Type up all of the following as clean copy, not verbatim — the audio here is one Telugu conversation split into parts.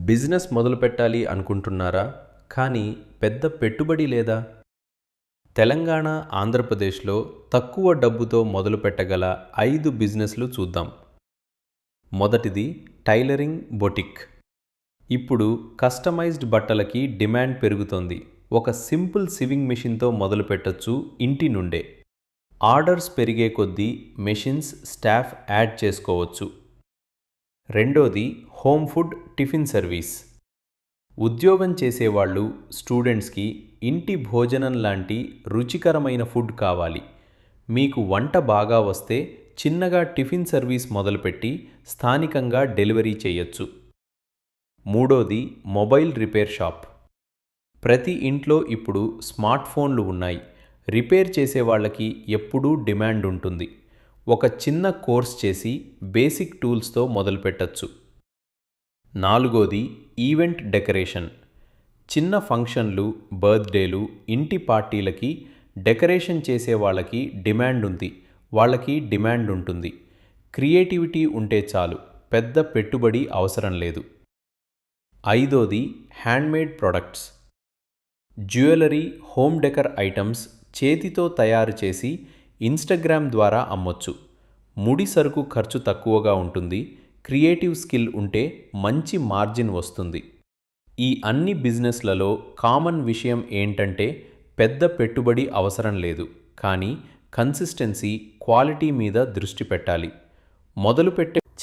బిజినెస్ మొదలుపెట్టాలి అనుకుంటున్నారా? కానీ పెద్ద పెట్టుబడి లేదా? తెలంగాణ, ఆంధ్రప్రదేశ్లో తక్కువ డబ్బుతో మొదలుపెట్టగల 5 బిజినెస్లు చూద్దాం. మొదటిది టైలరింగ్ బొటిక్. ఇప్పుడు కస్టమైజ్డ్ బట్టలకి డిమాండ్ పెరుగుతోంది. ఒక సింపుల్ సివింగ్ మెషిన్తో మొదలుపెట్టొచ్చు ఇంటి నుండే. ఆర్డర్స్ పెరిగే కొద్దీ మెషిన్స్, స్టాఫ్ యాడ్ చేసుకోవచ్చు. రెండోది హోమ్ ఫుడ్ టిఫిన్ సర్వీస్. ఉద్యోగం చేసేవాళ్ళు, స్టూడెంట్స్కి ఇంటి భోజనం లాంటి రుచికరమైన ఫుడ్ కావాలి. మీకు వంట బాగా వస్తే చిన్నగా టిఫిన్ సర్వీస్ మొదలుపెట్టి స్థానికంగా డెలివరీ చేయొచ్చు. మూడోది మొబైల్ రిపేర్ షాప్. ప్రతి ఇంట్లో ఇప్పుడు స్మార్ట్ ఫోన్లు ఉన్నాయి. రిపేర్ చేసేవాళ్ళకి ఎప్పుడూ డిమాండ్ ఉంటుంది. ఒక చిన్న కోర్స్ చేసి బేసిక్ టూల్స్తో మొదలుపెట్టచ్చు. నాలుగోది ఈవెంట్ డెకరేషన్. చిన్న ఫంక్షన్లు, బర్త్డేలు, ఇంటి పార్టీలకి డెకరేషన్ చేసే వాళ్ళకి డిమాండ్ ఉంటుంది. క్రియేటివిటీ ఉంటే చాలు, పెద్ద పెట్టుబడి అవసరం లేదు. ఐదోది handmade products. Jewellery, home decor items చేతితో తయారు చేసి ఇన్స్టాగ్రామ్ ద్వారా అమ్మొచ్చు. ముడి సరుకు ఖర్చు తక్కువగా ఉంటుంది. క్రియేటివ్ స్కిల్ ఉంటే మంచి మార్జిన్ వస్తుంది. ఈ అన్ని బిజినెస్లలో కామన్ విషయం ఏంటంటే పెద్ద పెట్టుబడి అవసరం లేదు, కానీ కన్సిస్టెన్సీ, క్వాలిటీ మీద దృష్టి పెట్టాలి.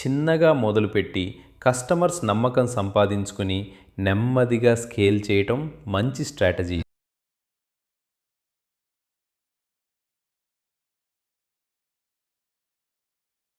చిన్నగా మొదలుపెట్టి కస్టమర్స్ నమ్మకం సంపాదించుకుని నెమ్మదిగా స్కేల్ చేయటం మంచి స్ట్రాటజీ.